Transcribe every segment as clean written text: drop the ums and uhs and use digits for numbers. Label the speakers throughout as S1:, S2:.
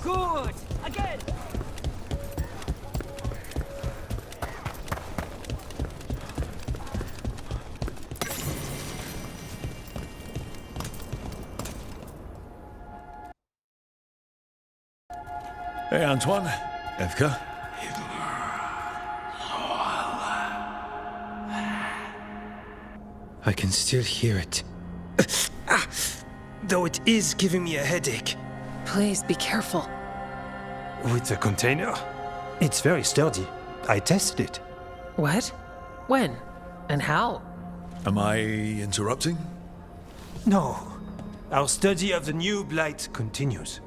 S1: Good! Again!
S2: Hey, Antoine. Evka.
S3: I can still hear it. Though it is giving me a headache.
S4: Please be careful.
S3: With the container? It's very sturdy. I tested it.
S4: What? When? And how?
S2: Am I interrupting?
S3: No. Our study of the new blight continues.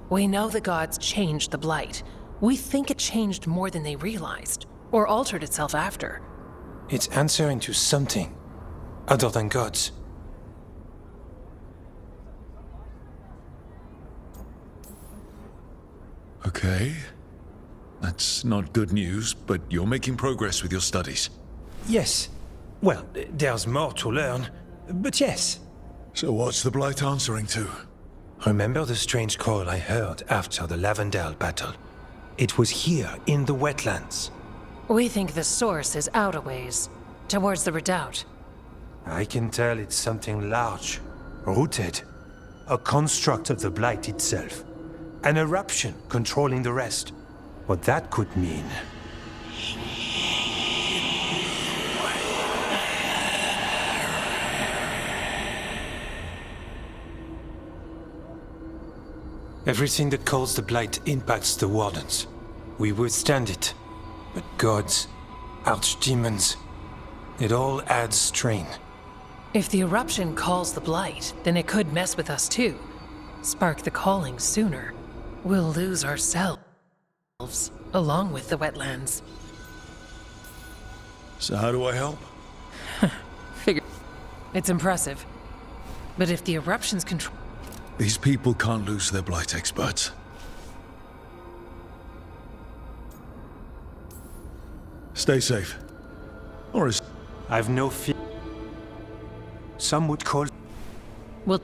S4: We know the gods changed the blight. We think it changed more than they realized, or altered itself after.
S3: It's answering to something other than gods.
S2: Okay. That's not good news, but you're making progress with your studies.
S3: Yes. Well, there's more to learn, but yes.
S2: So what's the blight answering to?
S3: Remember the strange call I heard after the Lavendale battle? It was here, in the wetlands.
S4: We think the source is out a ways, towards the redoubt.
S3: I can tell it's something large, rooted. A construct of the blight itself. An eruption controlling the rest. What that could mean. Everything that calls the blight impacts the Wardens. We withstand it. But gods, archdemons, it all adds strain.
S4: If the eruption calls the blight, then it could mess with us too. Spark the calling sooner. We'll lose ourselves, along with the wetlands.
S2: So how do I help?
S4: Figure. It's impressive. But if the eruption's control...
S2: These people can't lose their blight experts. Stay safe. Or is...
S3: I've no fear. Some would call...
S4: Well...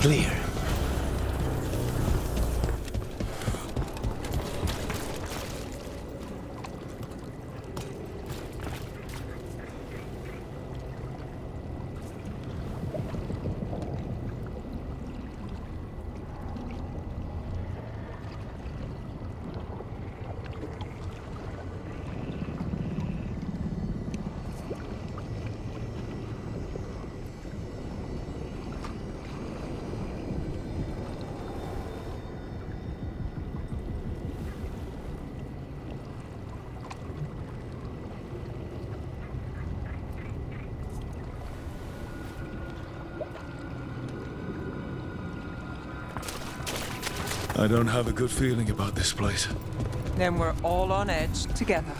S3: Clear.
S2: I don't have a good feeling about this place.
S1: Then we're all on edge together.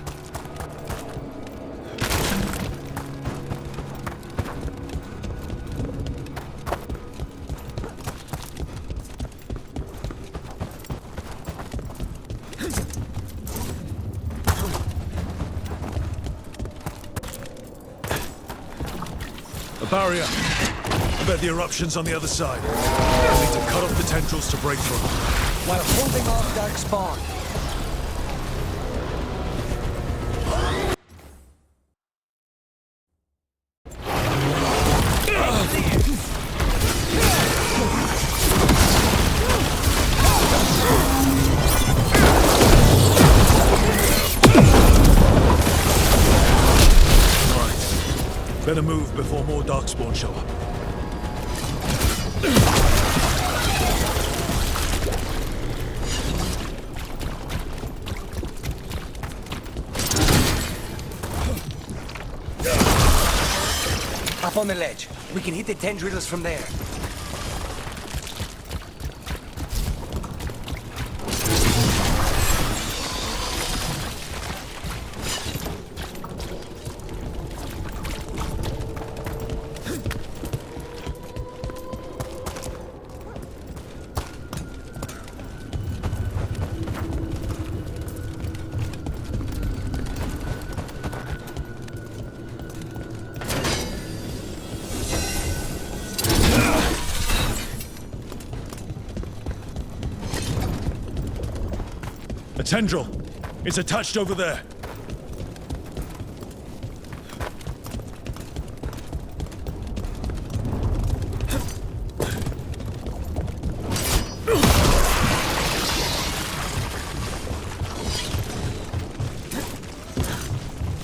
S2: A barrier! I bet the eruption's on the other side. I need to cut off the tendrils to break through.
S5: while holding off Dark Spawn.
S2: Better move before more darkspawn show up.
S5: Up on the ledge. We can hit the tendrils from there.
S2: A tendril! It's attached over there!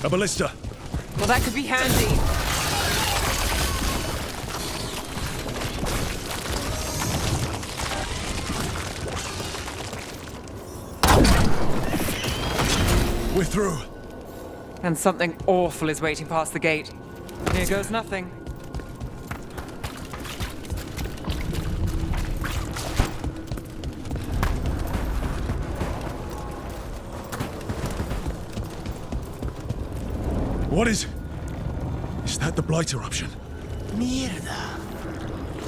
S2: A ballista!
S1: Well, that could be handy.
S2: We're through!
S1: And something awful is waiting past the gate. Here goes nothing.
S2: What is... Is that the Blight eruption?
S5: Mierda.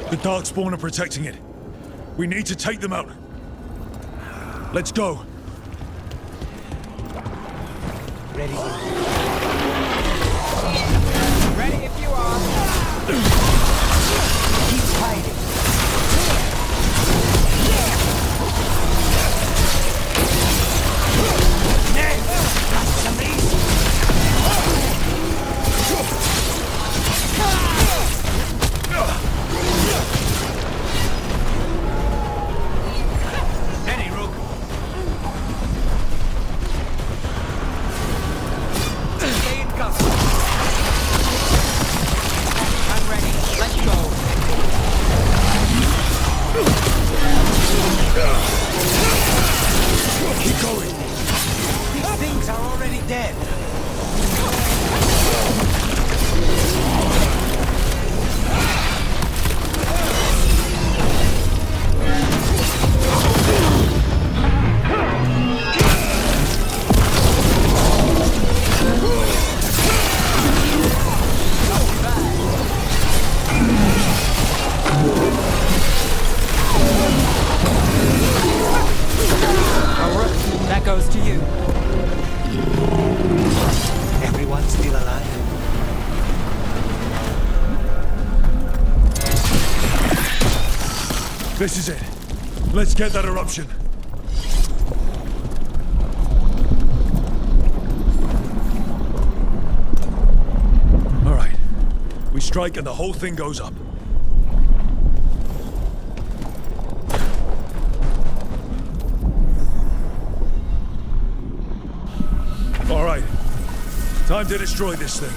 S2: The Darkspawn are protecting it. We need to take them out. Let's go.
S5: Ready?
S1: Ready if you are.
S5: Keep fighting.
S3: Ready, Rook.
S1: Stay in cover. I'm ready. Let's go.
S2: Keep going.
S5: These things are already dead.
S1: Rook, that goes to you.
S5: Everyone's still alive.
S2: This is it. Let's get that eruption. All right. We strike and the whole thing goes up. All right. Time to destroy this thing.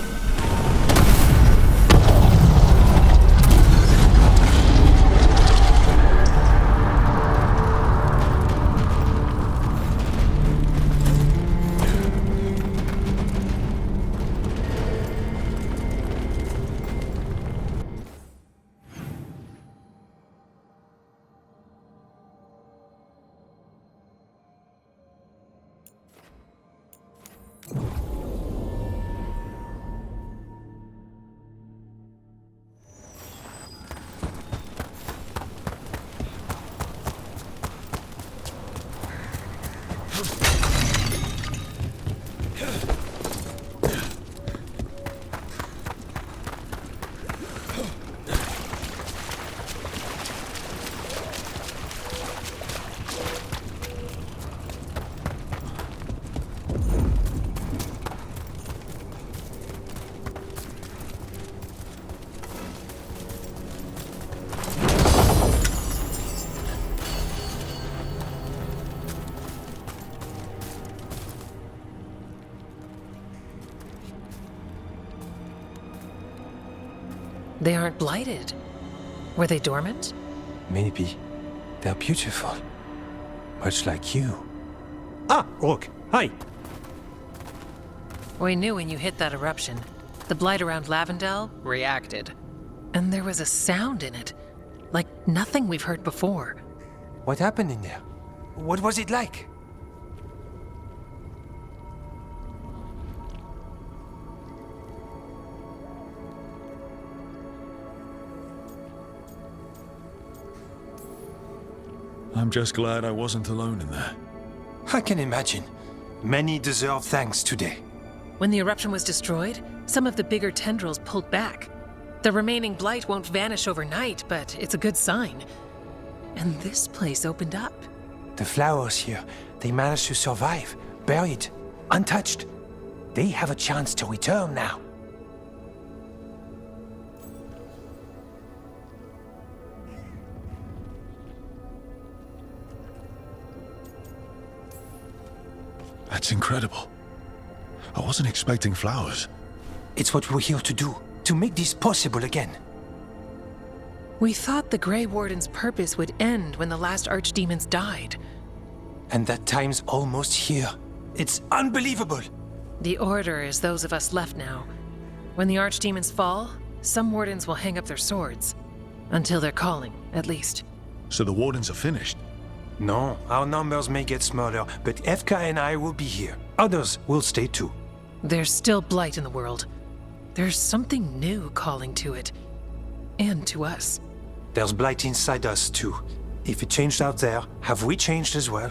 S4: They aren't blighted. Were they dormant?
S3: Maybe. They're beautiful. Much like you. Ah, Rook, hi!
S4: We knew when you hit that eruption. The blight around Lavendel reacted. And there was a sound in it. Like nothing we've heard before.
S3: What happened in there?
S5: What was it like?
S2: I'm just glad I wasn't alone in there.
S3: I can imagine. Many deserve thanks today.
S4: When the eruption was destroyed, some of the bigger tendrils pulled back. The remaining blight won't vanish overnight, but it's a good sign. And this place opened up.
S3: The flowers here, they managed to survive, buried, untouched. They have a chance to return now.
S2: That's incredible. I wasn't expecting flowers.
S3: It's what we're here to do, to make this possible again.
S4: We thought the Grey Warden's purpose would end when the last archdemons died.
S3: And that time's almost here. It's unbelievable.
S4: The Order is those of us left now. When the archdemons fall, some wardens will hang up their swords. Until they're calling, at least.
S2: So the Wardens are finished.
S3: No, our numbers may get smaller, but Evka and I will be here. Others will stay too.
S4: There's still blight in the world. There's something new calling to it. And to us.
S3: There's blight inside us too. If it changed out there, have we changed as well?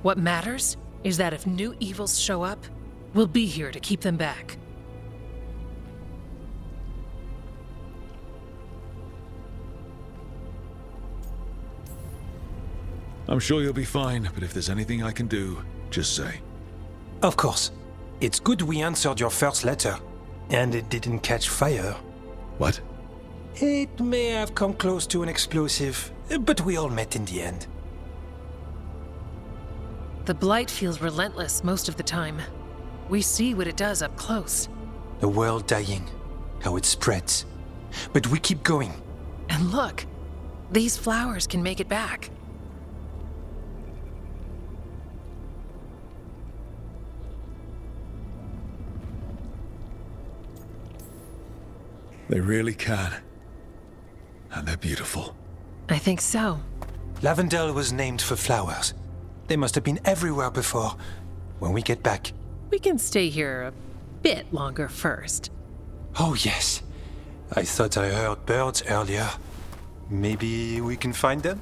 S4: What matters is that if new evils show up, we'll be here to keep them back.
S2: I'm sure you'll be fine, but if there's anything I can do, just say.
S3: Of course. It's good we answered your first letter. And it didn't catch fire.
S2: What?
S3: It may have come close to an explosive, but we all met in the end.
S4: The blight feels relentless most of the time. We see what it does up close.
S3: The world dying, how it spreads. But we keep going.
S4: And look, these flowers can make it back.
S2: They really can. And they're beautiful.
S4: I think so.
S3: Lavendel was named for flowers. They must have been everywhere before. When we get back.
S4: We can stay here a bit longer first.
S3: Oh yes. I thought I heard birds earlier. Maybe we can find them?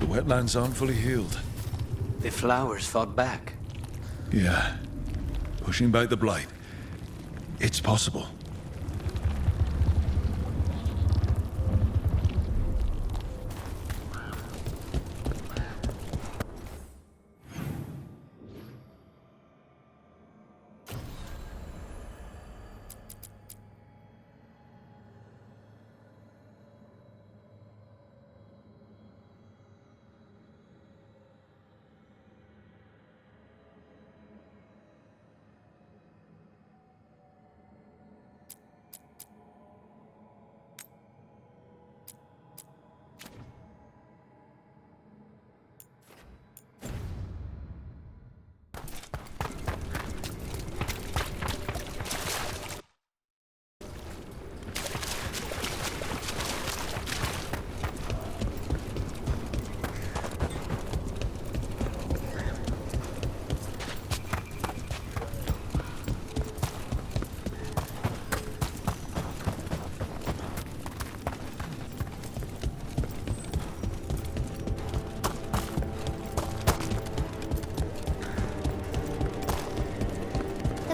S2: The wetlands aren't fully healed.
S5: The flowers fought back.
S2: Yeah. Pushing back the blight. It's possible.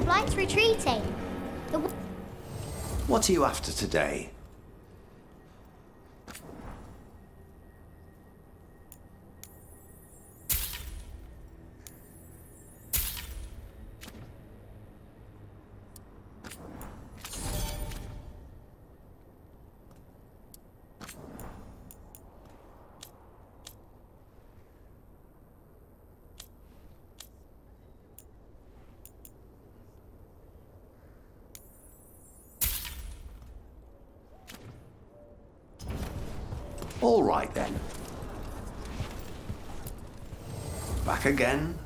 S6: Blight's retreating.
S7: What are you after today? All right then. Back again.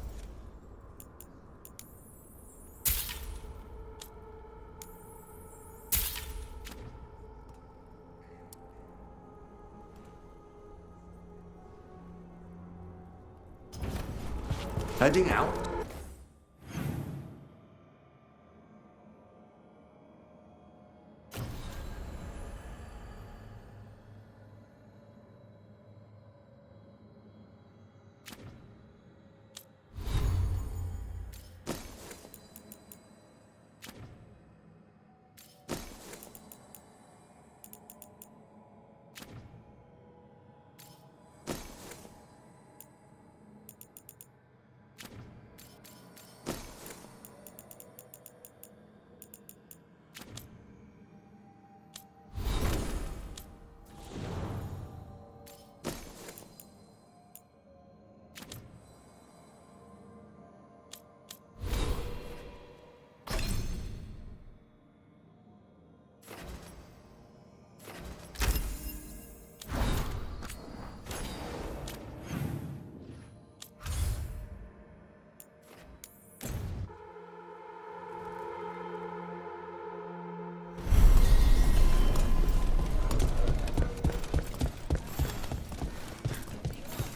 S7: Heading out.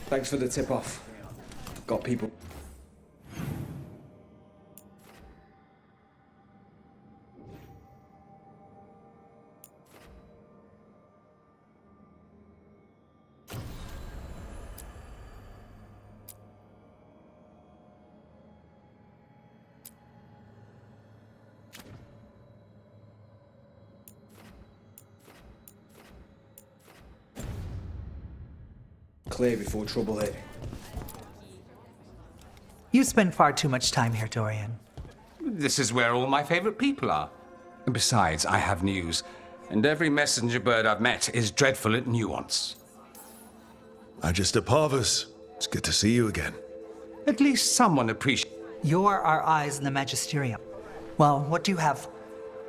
S5: Thanks for the tip-off. Got people. Clear before trouble hit.
S8: You spend far too much time here, Dorian.
S9: This is where all my favorite people are. And besides, I have news. And every messenger bird I've met is dreadful at nuance.
S2: Magister Parvus, it's good to see you again.
S9: At least someone appreciates.
S8: You're our eyes in the Magisterium. Well, what do you have?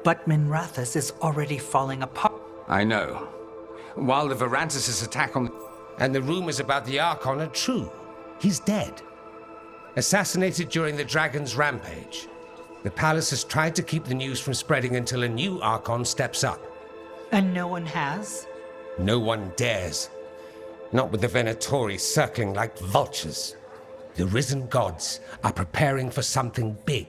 S8: But Minrathus is already falling apart.
S9: I know. While the Varantis' attack on...
S10: And the rumors about the Archon are true. He's dead. Assassinated during the Dragon's rampage. The palace has tried to keep the news from spreading until a new Archon steps up.
S8: And no one has?
S10: No one dares. Not with the Venatori circling like vultures. The risen gods are preparing for something big.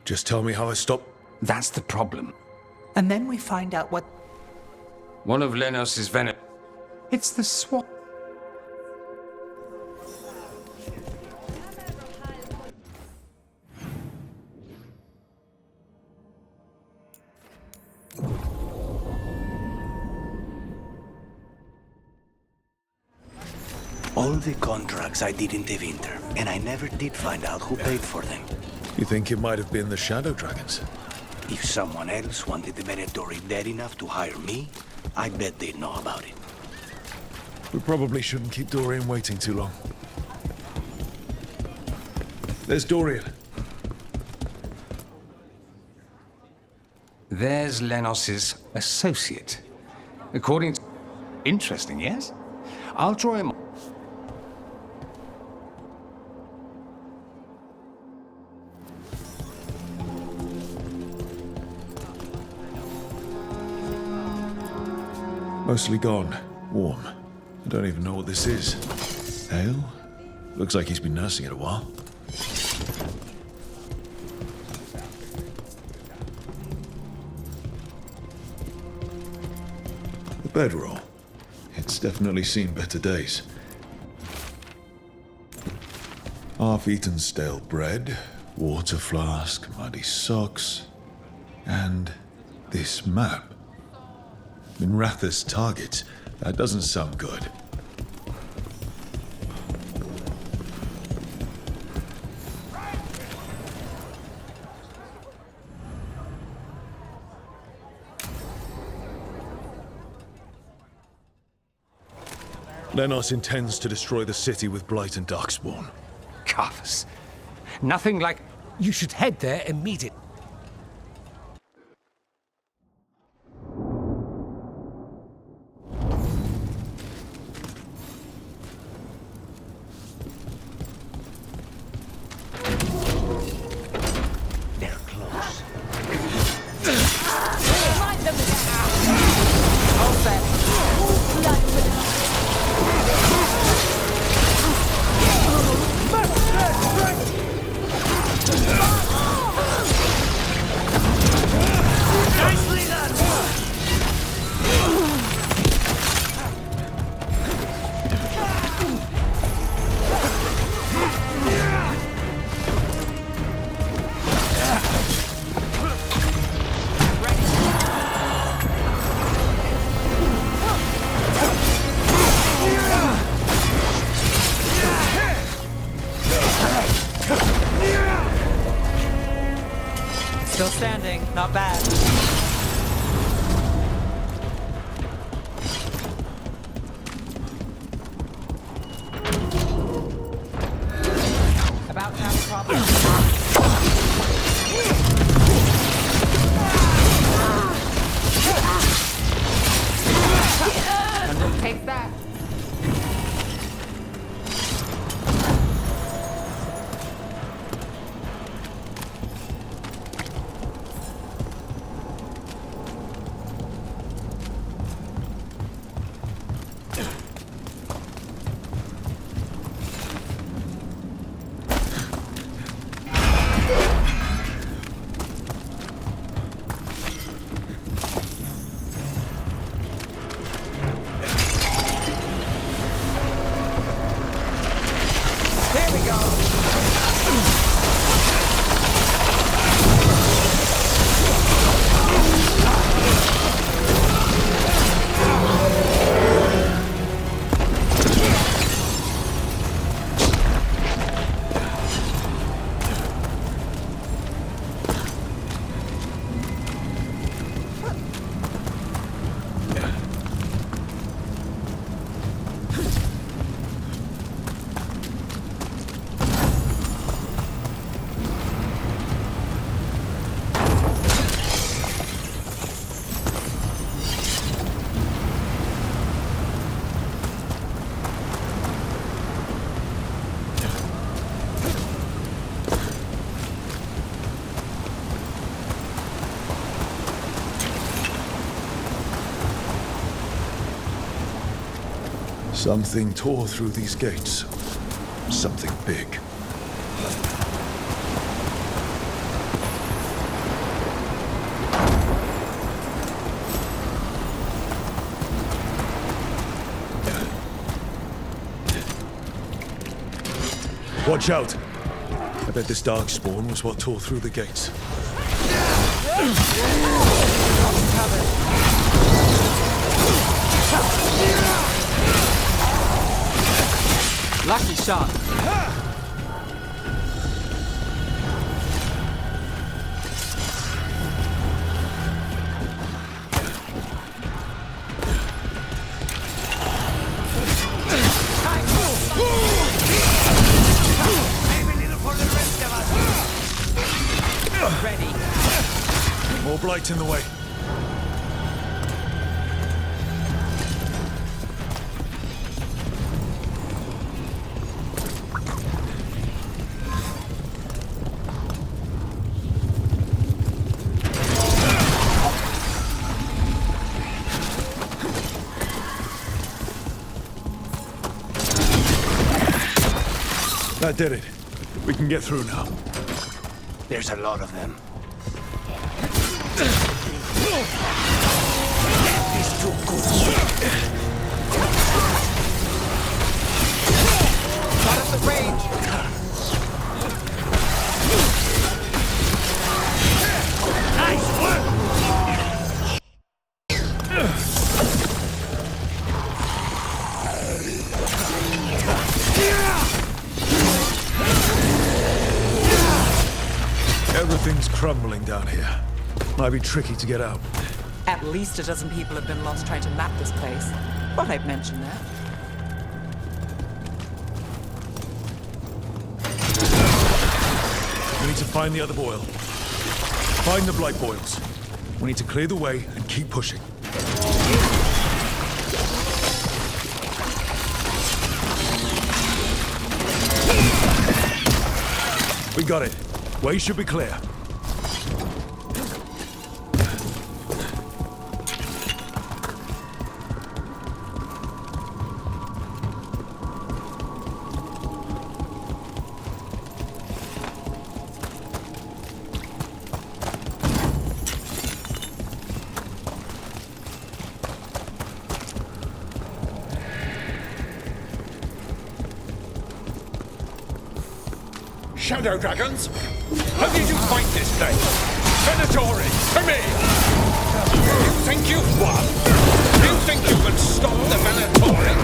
S2: Just tell me how I stop.
S9: That's the problem.
S8: And then we find out what...
S9: One of Lenos' Venom. It's the swamp.
S5: All the contracts I did in the winter, and I never did find out who paid for them.
S2: You think it might have been the Shadow Dragons?
S5: If someone else wanted the Venatori dead enough to hire me, I bet they'd know about it.
S2: We probably shouldn't keep Dorian waiting too long. There's Dorian.
S9: There's Lenos' associate. According to... Interesting, yes? I'll draw him...
S2: Mostly gone. Warm. I don't even know what this is. Ale? Looks like he's been nursing it a while. The bedroll. It's definitely seen better days. Half-eaten stale bread, water flask, muddy socks, and this map. Minrathus targets. That doesn't sound good. Lenos intends to destroy the city with Blight and Darkspawn.
S9: Carthus. Nothing like...
S10: You should head there immediately.
S1: Take that.
S2: Something tore through these gates. Something big. Watch out! I bet this darkspawn was what tore through the gates.
S1: Lucky shot. Ready.
S2: More blight in the way. That did it. We can get through now.
S5: There's a lot of them. It's too good.
S1: Not at the range.
S2: Nice work! Everything's crumbling down here. Might be tricky to get out.
S1: At least a dozen people have been lost trying to map this place. But I'd mention that.
S2: We need to find the other boil. Find the blight boils. We need to clear the way and keep pushing. We got it. Way should be clear.
S11: Shadow dragons? How did you find this place? Venatori, to me! You think you've won? You think you can stop the Venatori?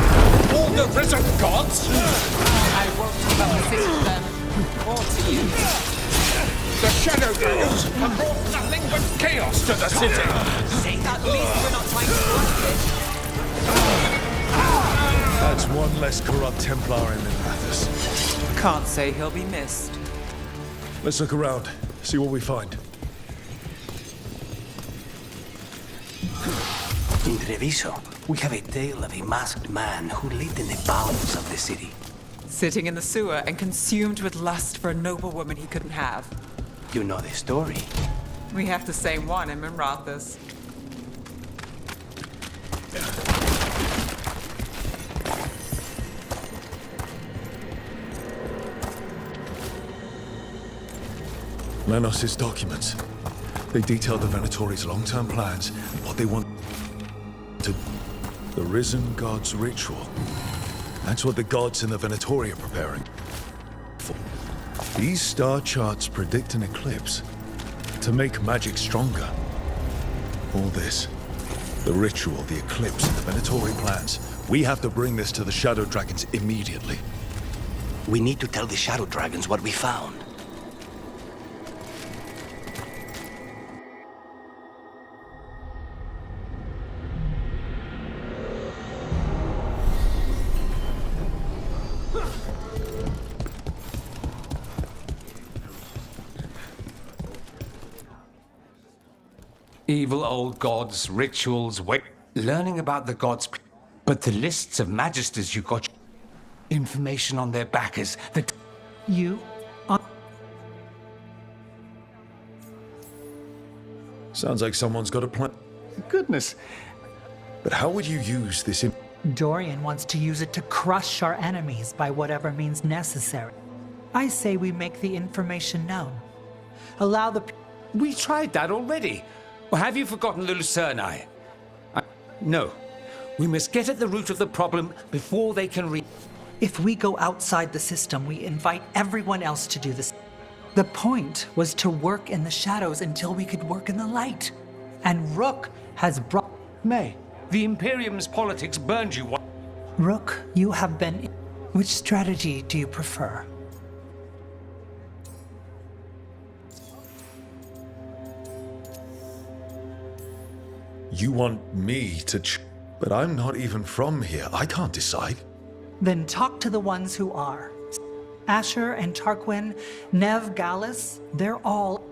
S11: All the risen gods?
S1: I won't give up a city to them. Or to you.
S11: The Shadow Dragons have brought nothing but chaos to the city!
S1: At least we're not trying to block it.
S2: That's one less corrupt Templar in Minrathous.
S1: Can't say he'll be missed.
S2: Let's look around, see what we find.
S5: Intreviso. We have a tale of a masked man who lived in the bowels of the city.
S1: Sitting in the sewer and consumed with lust for a noble woman he couldn't have.
S5: You know the story.
S1: We have the same one in Minrathous.
S2: Lenos's documents. They detail the Venatori's long-term plans and what they want to... The Risen God's ritual. That's what the gods in the Venatori are preparing for. These star charts predict an eclipse to make magic stronger. All this, the ritual, the eclipse, and the Venatori plans. We have to bring this to the Shadow Dragons immediately.
S5: We need to tell the Shadow Dragons what we found.
S9: Evil old gods, rituals, learning about the gods, but the lists of magisters you got, information on their backers, that...
S8: You are...
S2: Sounds like someone's got a plan.
S9: Goodness.
S2: But how would you use this
S8: Dorian wants to use it to crush our enemies by whatever means necessary. I say we make the information known. Allow the...
S9: We tried that already. Or have you forgotten Lucerni? No. We must get at the root of the problem before they can
S8: If we go outside the system, we invite everyone else to do this. The point was to work in the shadows until we could work in the light. And Rook has brought...
S9: May, the Imperium's politics burned you.
S8: Rook, you have been... Which strategy do you prefer?
S2: You want me to but I'm not even from here. I can't decide.
S8: Then talk to the ones who are. Asher and Tarquin, Nev Gallus, they're all...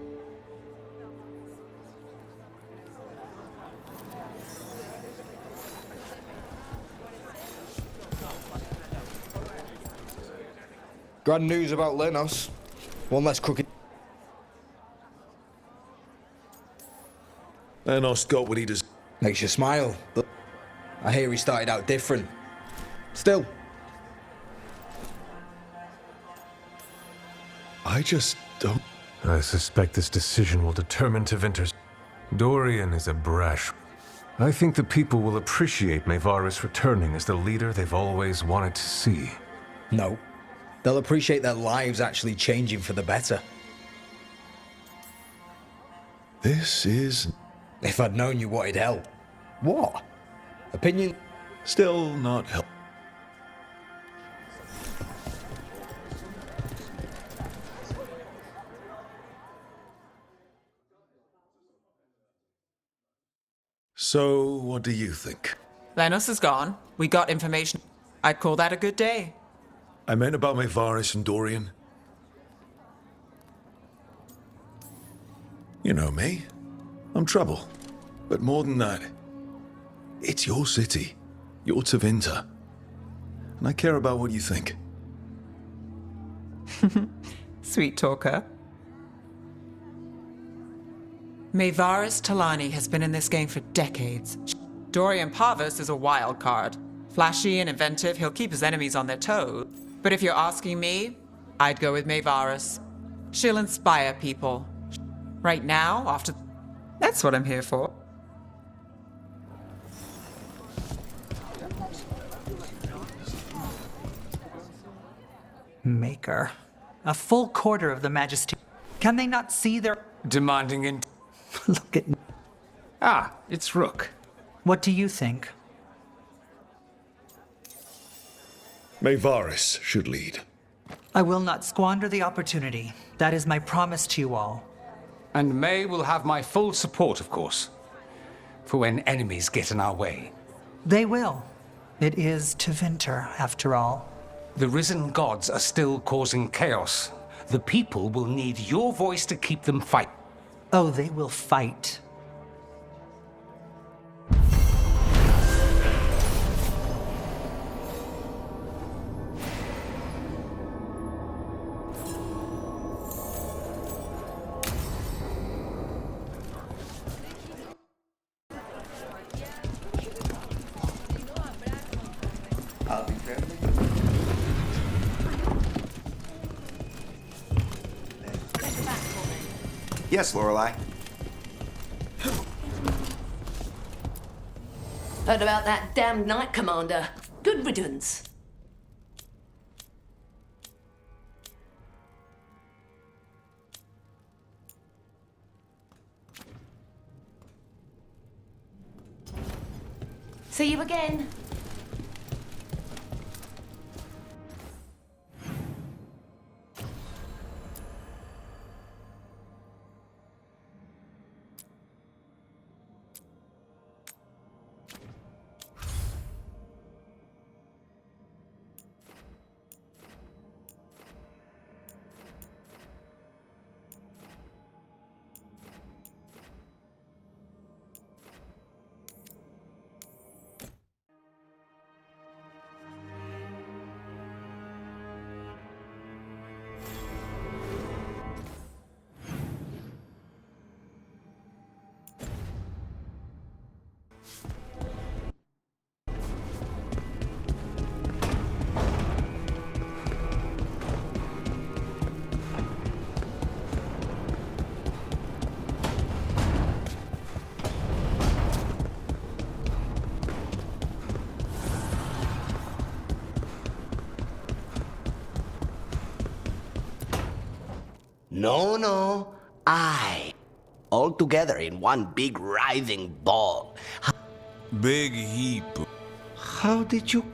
S12: Grand news about Lenos. One less crooked...
S2: Lenos got what he does.
S12: Makes you smile. But I hear he started out different. Still.
S2: I just don't...
S3: I suspect this decision will determine Tevinter's... Dorian is a brash. I think the people will appreciate Maevaris returning as the leader they've always wanted to see.
S12: No. They'll appreciate their lives actually changing for the better.
S2: This is...
S12: If I'd known you wanted help. What? Opinion?
S2: Still not help. So, what do you think?
S1: Lenos is gone. We got information. I'd call that a good day.
S2: I meant about Maevaris and Dorian. You know me. I'm trouble. But more than that, it's your city, your Tevinter. And I care about what you think.
S1: Sweet talker. Maevaris Talani has been in this game for decades. Dorian Parvis is a wild card. Flashy and inventive, he'll keep his enemies on their toes. But if you're asking me, I'd go with Maevaris. She'll inspire people. Right now, after... That's what I'm here for.
S8: Maker. A full quarter of the Majesty. Can they not see their...
S9: Demanding in...
S8: Look at...
S9: Ah, it's Rook.
S8: What do you think?
S2: Maevaris should lead.
S8: I will not squander the opportunity. That is my promise to you all.
S9: And May will have my full support, of course. For when enemies get in our way.
S8: They will. It is Tevinter, after all.
S9: The risen gods are still causing chaos. The people will need your voice to keep them fight.
S8: Oh, they will fight.
S7: Yes, Lorelei.
S13: Heard about that damned Knight Commander. Good riddance. See you again.
S5: No. All together in one big writhing ball.
S2: Big heap.
S5: How did you...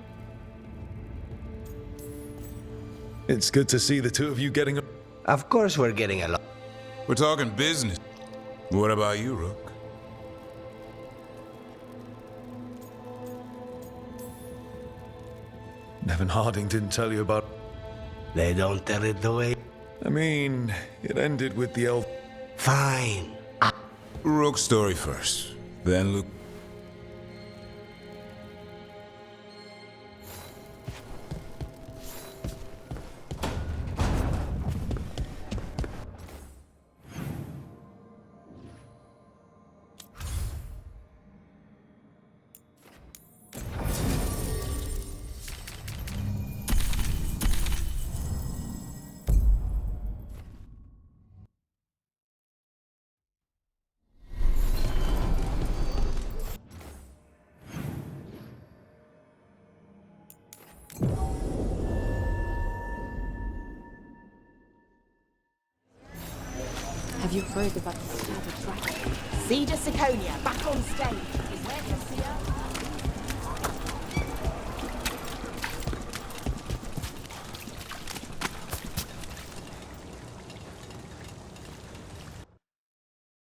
S2: It's good to see the two of you getting...
S5: Of course we're getting along.
S2: We're talking business. What about you, Rook? Nevin Harding didn't tell you about...
S5: They don't tell it the way...
S2: I mean, it ended with the elf...
S5: Fine.
S2: Rook's story first, then Luke...
S14: Have you heard about the Scarlet Dragon? Cedar Siconia, back on stage. Where to see her?